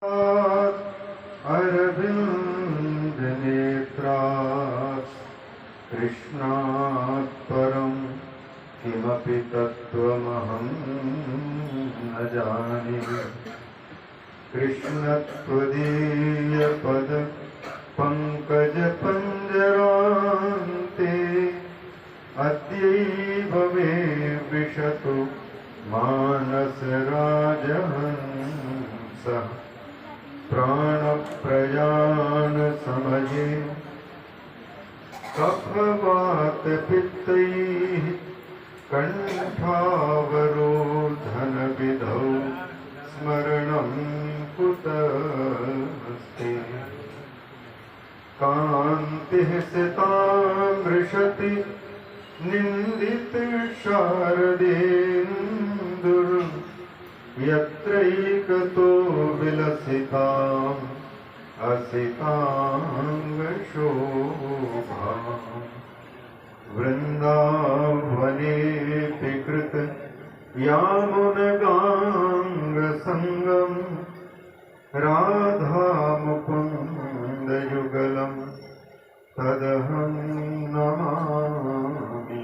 अरविन्दनेत्रात् कृष्णात् परं किमपि तत्त्वमहं न जाने। कृष्णत्वदीयपद पङ्कजपञ्जरान्ते अद्यैव मे विशतु मानसराजहंसः। प्राणप्रयाण समये कफवातपित्तैः कण्ठावरोधनविधौ स्मरणं कुतस्ते। कान्तिः सितामृशति निन्दितशारदेन्दुर् यत्रैकतो विलसिताम् असिताङ्गशोभा। वृन्दावनेऽपि कृत यामुनगाङ्गसङ्गम् राधामुकुन्दयुगलम् तदहं नमामि।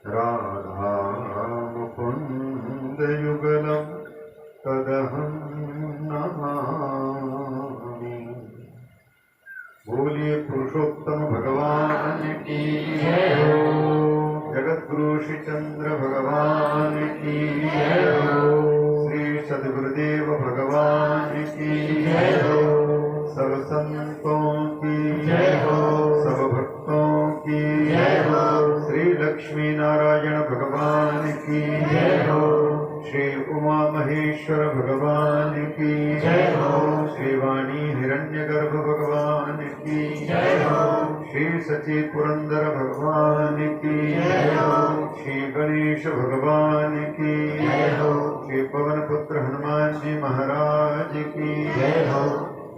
राधामुकुन्दयुगलम् तदहं नमामि। बोलिए पुरुषोत्तम भगवान की जय हो। जगद्गुरु श्री चंद्र भगवान की जय हो। श्री सद्गुरुदेव भगवान की जय हो। सब संतों की जय हो। सब भक्तों की जय हो। श्री लक्ष्मी नारायण भगवान की जय हो। श्री उमा महेश्वर भगवान की जय हो। श्री वाणी हिरण्यगर्भ भगवान की जय हो। श्री सची पुरंदर भगवान की जय हो। श्री गणेश भगवान की जय हो। श्री पवन पुत्र हनुमान जी महाराज की जय हो।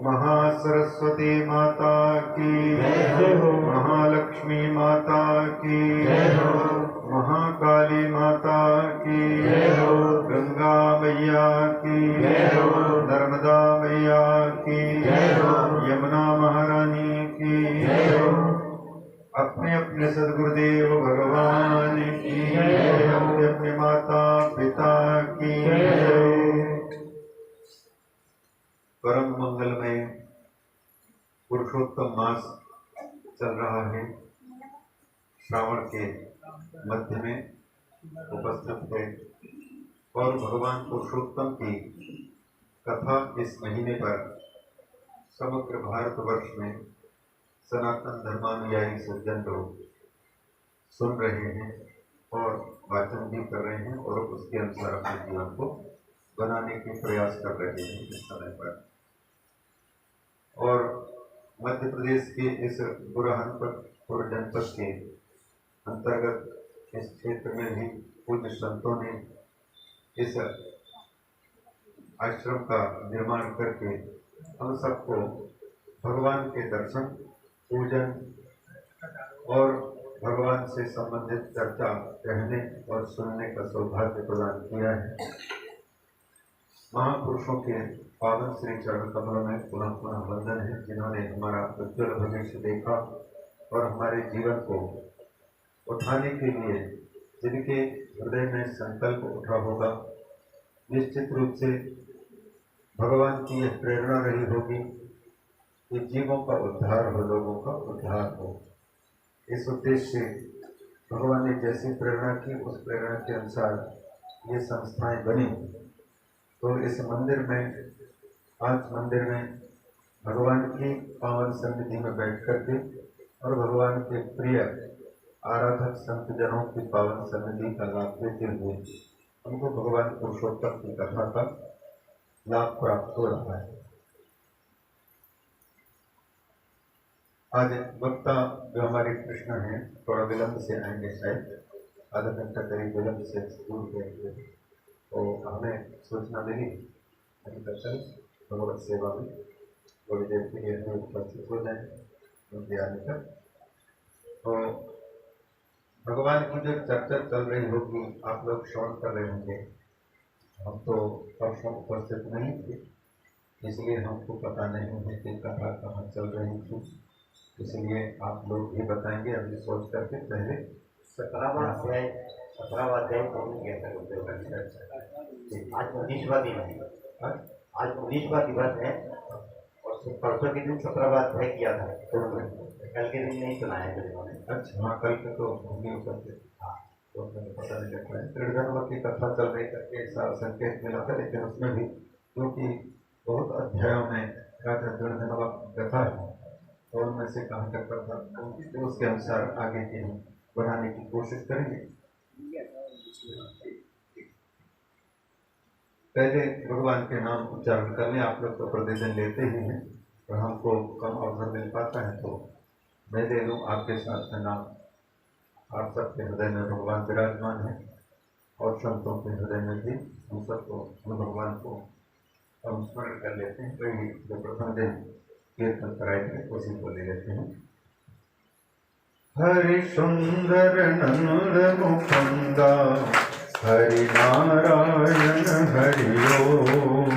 महासरस्वती माता की जय हो। महालक्ष्मी माता की जय हो। महाकाली माता की जय हो। गंगा मैया की जय हो। नर्मदा मैया की जय हो। यमुना महारानी की जय हो। अपने अपने सद्गुरुदेव भगवान की जय हो। अपने अपने माता पिता की जय हो। परम मंगलमय पुरुषोत्तम मास चल रहा है। श्रावण के मध्य में उपस्थित है और भगवान पुरुषोत्तम की कथा इस महीने पर समग्र भारतवर्ष में सनातन धर्मानुयायी सज्जन लोग सुन रहे हैं और वाचन भी कर रहे हैं और उसके अनुसार अपने जीवन को बनाने के प्रयास कर रहे हैं इस समय पर। और मध्य प्रदेश के इस बुरहानपुर जनपद के अंतर्गत इस क्षेत्र में भी पूज्य संतों ने इस आश्रम का निर्माण करके हम सबको भगवान के दर्शन, पूजन और भगवान से संबंधित चर्चा कहने और सुनने का सौभाग्य प्रदान किया है। महापुरुषों के पावन श्री चरण कमलों में पुनः पुनः वंदन है, जिन्होंने हमारा उज्ज्वल भविष्य देखा और हमारे जीवन को उठाने के लिए जिनके हृदय में संकल्प उठा होगा, निश्चित रूप से भगवान की यह प्रेरणा रही होगी कि जीवों का उद्धार हो, लोगों का उद्धार हो। इस उद्देश्य से भगवान ने जैसी प्रेरणा की, उस प्रेरणा के अनुसार ये संस्थाएं बनी। तो इस मंदिर में, आज मंदिर में भगवान की पावन सन्निधि में बैठ करके और भगवान के प्रिय आराधक संत जनों की पावन सन्निधि का लाभ लेते हुए हमको भगवान पुरुषोत्तम की कथा का लाभ प्राप्त हो रहा है। आज वक्ता जो हमारे कृष्ण हैं थोड़ा विलंब से आएंगे, शायद आधा घंटा करीब विलंब से दूर गए, तो हमें सूचना मिली दर्शन भगवत सेवा में थोड़ी देर के लिए हमें उपस्थित हो जाए उनके आने तक। तो भगवान की जो चर्चा चल रही होगी, आप लोग श्रवण कर रहे होंगे। हम तो परसों उपस्थित नहीं थे, इसलिए हमको पता नहीं है कि कथा कहाँ चल रही थी, इसलिए आप लोग भी बताएंगे अभी सोच करके पहले। 17वां अध्याय पूर्ण किया था गुरुदेव का। आज 19वां दिन है, आज 19वां दिवस है और परसों के दिन 17वां अध्याय किया था, कल के दिन नहीं सुनाया गुरुदेव ने। अच्छा हाँ, कल के तो भूमि करते हाँ, तो मैंने पता नहीं लग रहा है। त्रिधर्म की कथा चल रही करके ऐसा संकेत मिला था, लेकिन उसमें भी क्योंकि बहुत अध्यायों में राजा त्रिधर्म कथा है और उनमें से कहा करता था, तो उसके अनुसार आगे की हम बढ़ाने की कोशिश करेंगे। पहले भगवान के नाम उच्चारण करने आप लोग तो प्रतिदिन लेते ही हैं, और हमको कम अवसर मिल पाता है तो मैं ले लूँ आपके साथ में नाम। आप सबके हृदय में भगवान विराजमान है और संतों के हृदय में भी हम सबको भगवान को हम स्मरण कर लेते हैं। वही जो प्रथम दिन कीर्तन कराए थे उसी को ले लेते हैं। हरि सुंदर नंद मुकुंदा हरि नारायण हरि ओम।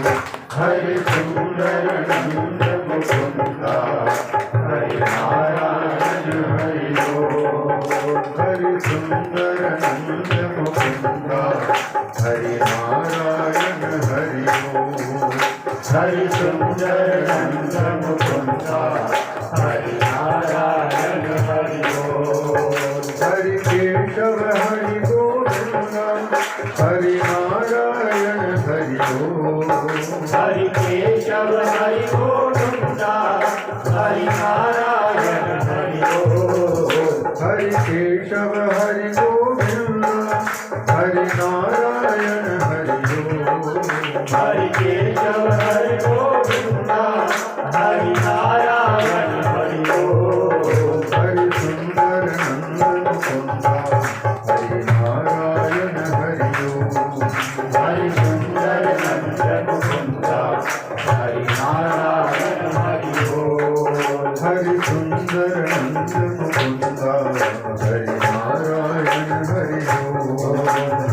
हरि सुंदर नंद मुकुंदा हरि नारायण हरि ओम। हरि सुंदर नंद मुकुंदा हरि नारायण हरि ओम। हरि सुंदर नंद मुकुंदा हरि नारायण हरि ओम। हरि केशव हरि गोविंदा हरि नारायण हरि ओम। हरि केशव हरि गोविंदा हरि नारायण हरि ओम। हरि केशव हरि गोविंदा हरि नारायण हरि ओम। हरि केशव हरि गोविंदा हरि नारायण हरि ओम। हरि सुंदर नंदन मुकुंदा हरि नारायण हरि ओम। हरि सुंदर नंदन मुकुंदा हरि नारायण हरि ओम। हरि सुंदर नंदन मुकुंदा हरि नारायण हरि ओम।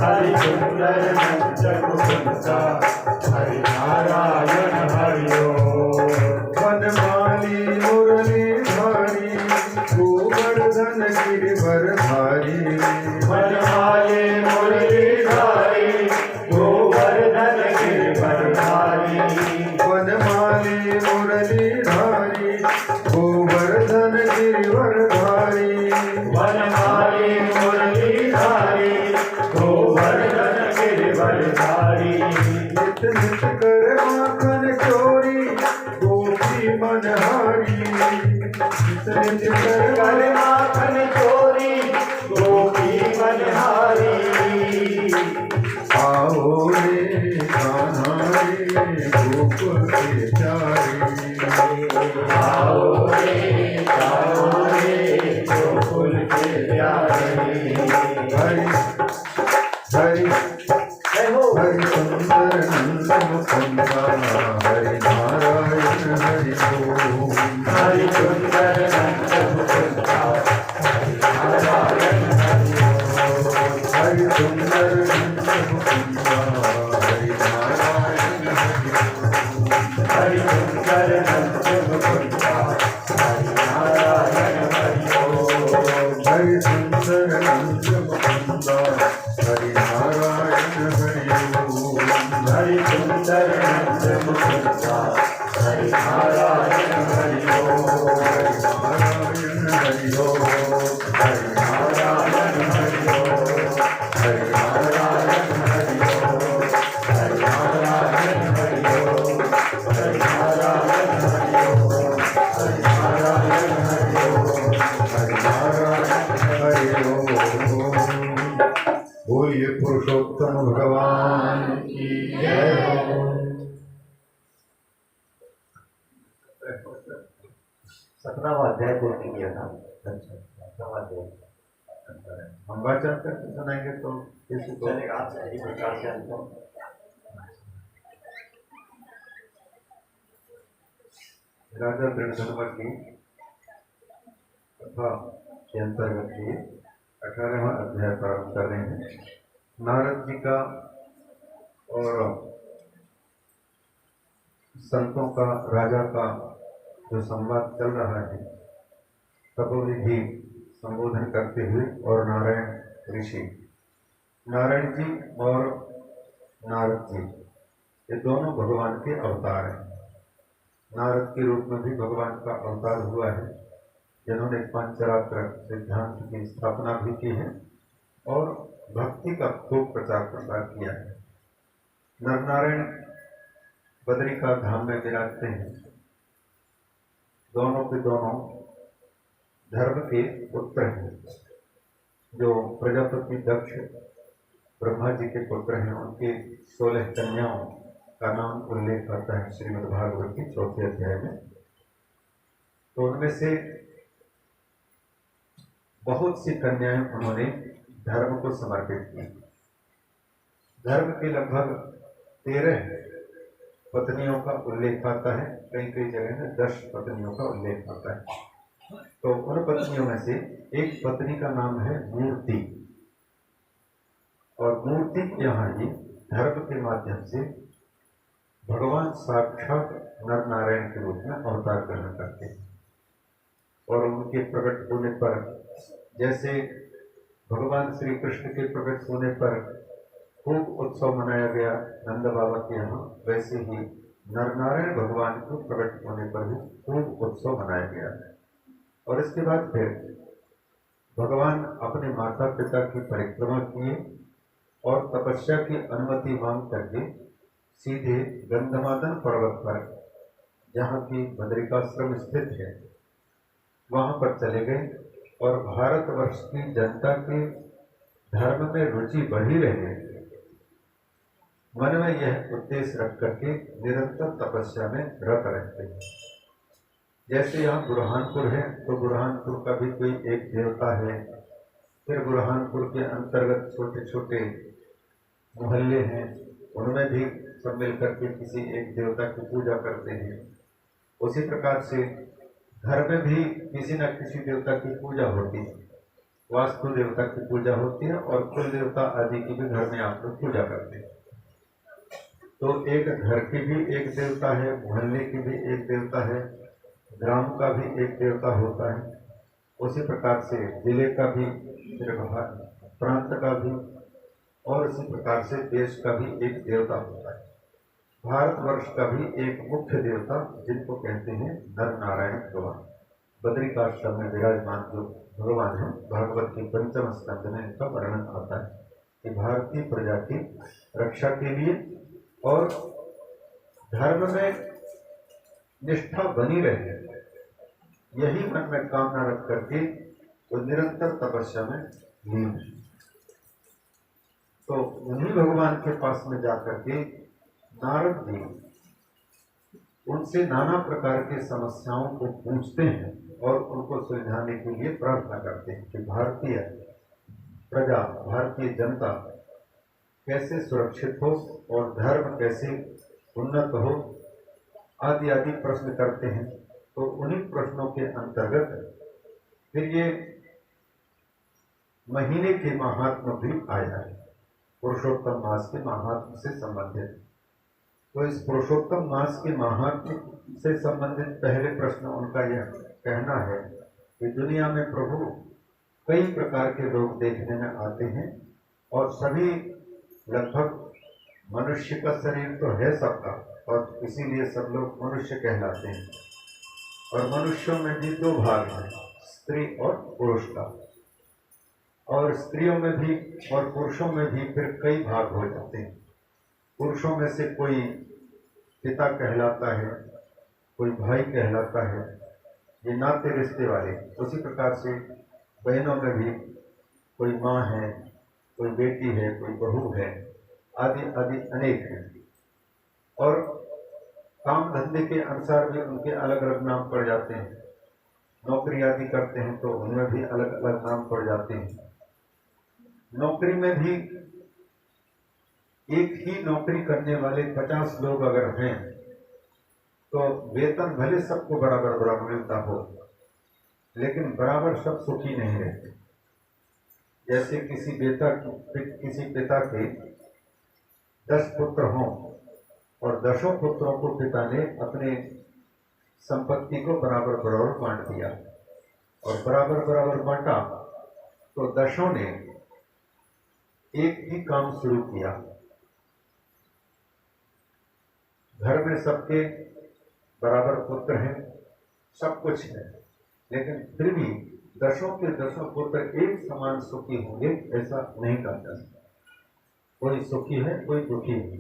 हरि सुंदर नंदन मुकुंदा हरि नारायण हरि ओम। वनमाली मुरली धारी गोवर्धन गिरिवर धारी। वनमाली मुरली धारी गोवर्धन गिरिवर धारी। वनमाली मुरली धारी गोवर्धन गिरिवर धारी। वनमाली मुरली धारी गोवर्धन गिरिवर धारी। नित नित कर माखन चोरी गोपी मनहारी। नित नित कर माखन चोरी गोपी मनहारी। आओ रे कान्हा रे गोकुल के प्यारे। आओ रे कान्हा रे गोकुल के प्यारे। हरि हरि हरि सुंदर नंद मुकुंदा हरि नारायण हरि ओम। हरि सुंदर नंद मुकुंदा हरि नारायण हरि ओम। हरि सुंदर नंद मुकुंदा हरि नारायण हरि ओम। हरि सुंदर नंद मुकुंदा हरि नारायण हरि ओम। हरि सुंदर नंद मुकुंदा हरि नारायण हरि ओम। हरि सुंदर नंद मुकुंदा हरि नारायण हरि ओम। हरि नारायण हरि ओम। हरि नारायण हरि ओम। हरि नारायण हरि ओम। हरि नारायण हरि ओम। हरि नारायण हरि ओम। हरि नारायण हरि ओम। हरि नारायण हरि ओम। बोलिए पुरुषोत्तम भगवान की जय हो। 17वां अध्याय पूर्ण किया था। अच्छा, 17वां अध्याय हम वाचन करके सुनाएंगे तो किसी को चलेगा। आप सही प्रकार से हमको राजा त्रिधर्म की कथा के अंतर्गत ही 18वां अध्याय प्रारंभ कर रहे हैं। नारद जी का और संतों का, राजा का जो संवाद चल रहा है, तपोविधि संबोधन करते हुए और नारायण ऋषि, नारायण जी और नारद जी, ये दोनों भगवान के अवतार हैं। नारद के रूप में भी भगवान का अवतार हुआ है, जिन्होंने पांचरात्र सिद्धांत की स्थापना भी की है और भक्ति का खूब प्रचार प्रसार किया है। नर नारायण बद्रिका धाम में विराजते हैं। दोनों के दोनों धर्म के पुत्र हैं। जो प्रजापति दक्ष ब्रह्मा जी के पुत्र हैं, उनके 16 कन्याओं का नाम उल्लेख आता है श्रीमद् भागवत के 4 अध्याय में। तो उनमें से बहुत सी कन्याएं उन्होंने धर्म को समर्पित की। धर्म के लगभग 13 पत्नियों का उल्लेख आता है, कई कई जगह में 10 पत्नियों का उल्लेख आता है। तो उन पत्नियों में से एक पत्नी का नाम है मूर्ति, और मूर्ति यहाँ ही धर्म के माध्यम से भगवान साक्षात नर नारायण के रूप में अवतार ग्रहण करते हैं। और उनके प्रकट होने पर, जैसे भगवान श्री कृष्ण के प्रकट होने पर खूब उत्सव मनाया गया नंद बाबा के यहाँ, वैसे ही नर नारायण भगवान के प्रकट होने पर भी खूब उत्सव मनाया गया। और इसके बाद फिर भगवान अपने माता पिता की परिक्रमा किए और तपस्या की अनुमति मांग करके सीधे गंधमादन पर्वत पर, जहाँ की बद्रिकाश्रम स्थित है, वहां पर चले गए और भारतवर्ष की जनता के धर्म में रुचि बढ़ी रहे, मन में यह उद्देश्य रख करके निरंतर तपस्या में रत रहते हैं। जैसे यहाँ बुरहानपुर है, तो बुरहानपुर का भी कोई एक देवता है। फिर बुरहानपुर के अंतर्गत छोटे छोटे मोहल्ले हैं, उनमें भी सब मिलकर के किसी एक देवता की पूजा करते हैं। उसी प्रकार से घर में भी किसी न किसी देवता की पूजा होती है। वास्तु देवता की पूजा होती है और कुल देवता आदि की भी घर में आप लोग पूजा करते हैं। तो एक घर की भी एक देवता है, मोहल्ले की भी एक देवता है, ग्राम का भी एक देवता होता है। उसी प्रकार से जिले का भी, प्रांत का भी, और उसी प्रकार से देश का भी एक देवता होता है। भारतवर्ष का भी एक मुख्य देवता, जिनको कहते हैं नर नारायण भगवान, बद्रिकाश्रम में विराजमान जो भगवान है, भागवत के 5वें स्कंद में इनका वर्णन आता है कि भारतीय प्रजा की रक्षा के लिए और धर्म में निष्ठा बनी रहे, यही मन में कामना रख करके वो निरंतर तपस्या में लीन है। तो उन्हीं भगवान के पास में जाकर के नारद जी उनसे नाना प्रकार की समस्याओं को पूछते हैं और उनको सुलझाने के लिए प्रार्थना करते हैं कि भारतीय प्रजा, भारतीय जनता कैसे सुरक्षित हो और धर्म कैसे उन्नत हो, आदि आदि प्रश्न करते हैं। तो उन्हीं प्रश्नों के अंतर्गत फिर ये महीने के महात्म भी आया है, पुरुषोत्तम मास के महात्म से संबंधित। तो इस पुरुषोत्तम मास के महात्म से संबंधित पहले प्रश्न उनका यह कहना है कि दुनिया में प्रभु कई प्रकार के लोग देखने में आते हैं और सभी लगभग मनुष्य का शरीर तो है सबका, और इसीलिए सब लोग मनुष्य कहलाते हैं। और मनुष्यों में भी 2 भाग हैं, स्त्री और पुरुष का। और स्त्रियों में भी और पुरुषों में भी फिर कई भाग हो जाते हैं। पुरुषों में से कोई पिता कहलाता है, कोई भाई कहलाता है, ये नाते रिश्ते वाले। उसी प्रकार से बहनों में भी कोई माँ है, कोई बेटी है, कोई बहू है, आदि आदि अनेक हैं। और काम धंधे के अनुसार भी उनके अलग अलग नाम पड़ जाते हैं। नौकरी आदि करते हैं तो उनमें भी अलग अलग नाम पड़ जाते हैं। नौकरी में भी एक ही नौकरी करने वाले 50 लोग अगर हैं तो वेतन भले सबको बराबर बराबर मिलता हो, लेकिन बराबर सब सुखी नहीं रहते। जैसे किसी पिता के 10 पुत्र हों और 10 पुत्रों को पिता ने अपने संपत्ति को बराबर बराबर बांट दिया, और बराबर बराबर बांटा तो 10 ने एक ही काम शुरू किया। घर में सबके बराबर पुत्र हैं, सब कुछ है, लेकिन फिर भी 10 के 10 पुत्र एक समान सुखी होंगे ऐसा नहीं कहता। कोई सुखी है, कोई दुखी है,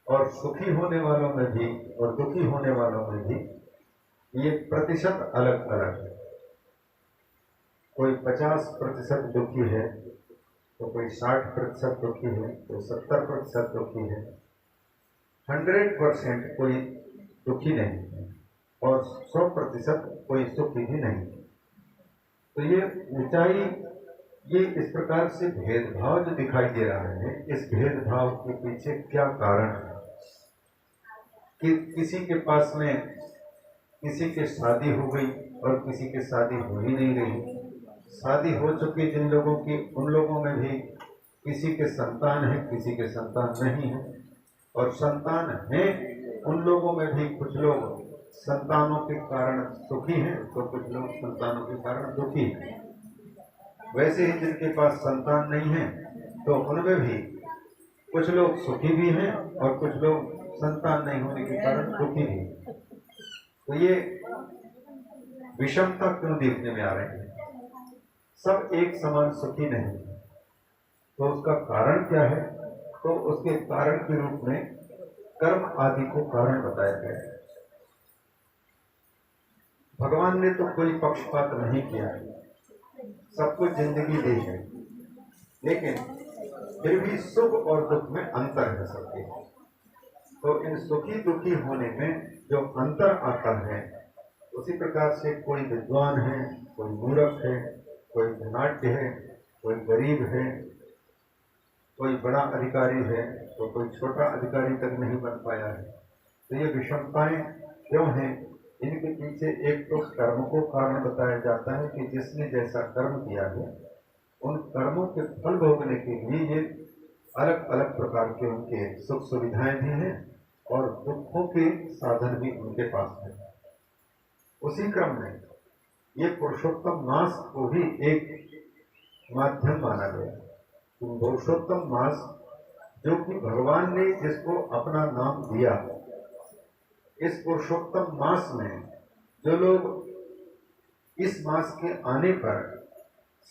और सुखी होने वालों में भी और दुखी होने वालों में भी ये प्रतिशत अलग अलग है। कोई 50% दुखी है, तो कोई 60% दुखी है, कोई 70% दुखी है, 100% कोई दुखी नहीं है, और 100% कोई सुखी भी नहीं है। तो ये ऊंचाई, ये इस प्रकार से भेदभाव जो दिखाई दे रहा है, इस भेदभाव के पीछे क्या कारण है कि किसी के पास में किसी की शादी हो गई और किसी की शादी हो ही नहीं रही। शादी हो चुकी जिन लोगों की, उन लोगों में भी किसी के संतान है, किसी के संतान नहीं है, और संतान है उन लोगों में भी कुछ लोग संतानों के कारण सुखी हैं तो कुछ लोग संतानों के कारण दुखी हैं। वैसे ही जिनके पास संतान नहीं है तो उनमें भी कुछ लोग सुखी भी हैं और कुछ लोग संतान नहीं होने के कारण दुखी भी हैं। तो ये विषमता क्यों देखने में आ रही है? सब एक समान सुखी नहीं है। तो उसका कारण क्या है? तो उसके कारण के रूप में कर्म आदि को कारण बताया गया है। भगवान ने तो कोई पक्षपात नहीं किया है, सबको जिंदगी दी है, लेकिन फिर भी सुख और दुख में अंतर है सबके। तो इन सुखी दुखी होने में जो अंतर आता है, उसी प्रकार से कोई विद्वान है, कोई मूर्ख है, कोई धनाढ्य है, कोई गरीब है, कोई बड़ा अधिकारी है तो कोई छोटा अधिकारी तक नहीं बन पाया है। तो ये विषमताएं क्यों हैं? इनके पीछे एक तो कर्म को कारण बताया जाता है कि जिसने जैसा कर्म किया है, उन कर्मों के फल भोगने के लिए ये अलग अलग प्रकार के उनके सुख सुविधाएं भी हैं और दुखों के साधन भी उनके पास है। उसी क्रम में ये पुरुषोत्तम मास को भी एक माध्यम माना गया। तो पुरुषोत्तम मास जो कि भगवान ने जिसको अपना नाम दिया, इस पुरुषोत्तम मास में जो लोग इस मास के आने पर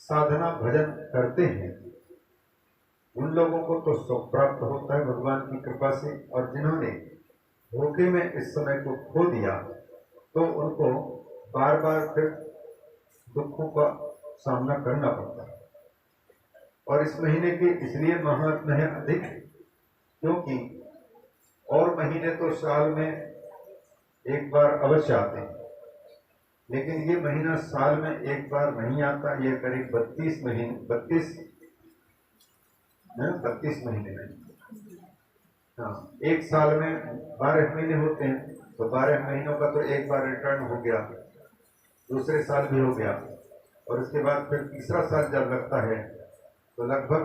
साधना भजन करते हैं, उन लोगों को तो सुख प्राप्त होता है भगवान की कृपा से, और जिन्होंने धोखे में इस समय को खो दिया तो उनको बार बार फिर दुखों का सामना करना पड़ता है। और इस महीने के इसलिए महात्म्य है अधिक, क्योंकि और महीने तो साल में एक बार अवश्य आते हैं, लेकिन ये महीना साल में एक बार नहीं आता। ये करीब 32 महीने में, हाँ, एक साल में 12 महीने होते हैं, तो 12 महीनों का तो एक बार रिटर्न हो गया, दूसरे साल भी हो गया, और उसके बाद फिर तीसरा साल जब लगता है तो लगभग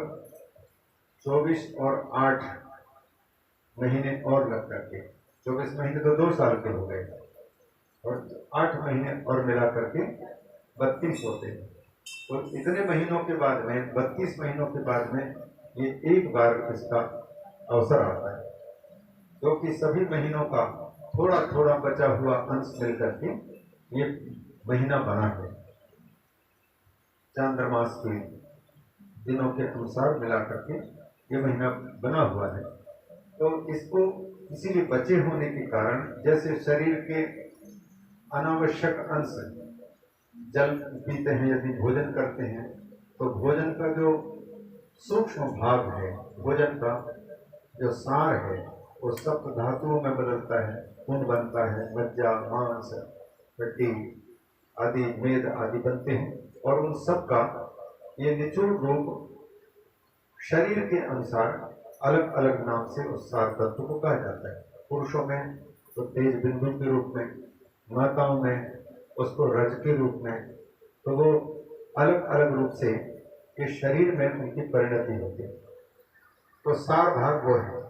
24 और 8 महीने और लग करके 24 महीने तो 2 साल के हो गए, और 8 महीने और मिला करके 32 होते हैं। तो इतने महीनों के बाद में, 32 महीनों के बाद में ये एक बार इसका अवसर आता है, क्योंकि सभी महीनों का थोड़ा थोड़ा बचा हुआ अंश मिल करके ये महीना बना है। चांद्रमास के दिनों के अनुसार मिला करके ये महीना बना हुआ है। तो इसको इसीलिए बचे होने के कारण, जैसे शरीर के अनावश्यक अंश, जल पीते हैं, यदि भोजन करते हैं, तो भोजन का जो सूक्ष्म भाग है, भोजन का जो सार है, वो सप्त धातुओं में बदलता है, खून बनता है, मज्जा, मांस, हड्डी आदि, मेद आदि बनते हैं, और उन सब का ये निचोड़ रूप शरीर के अनुसार अलग अलग नाम से उस सार तत्व को कहा जाता है। पुरुषों में तो तेज बिंदु के रूप में, माताओं में उसको रज के रूप में, तो वो अलग अलग रूप से ये शरीर में उनकी परिणति होती है। तो सार भाग वो है।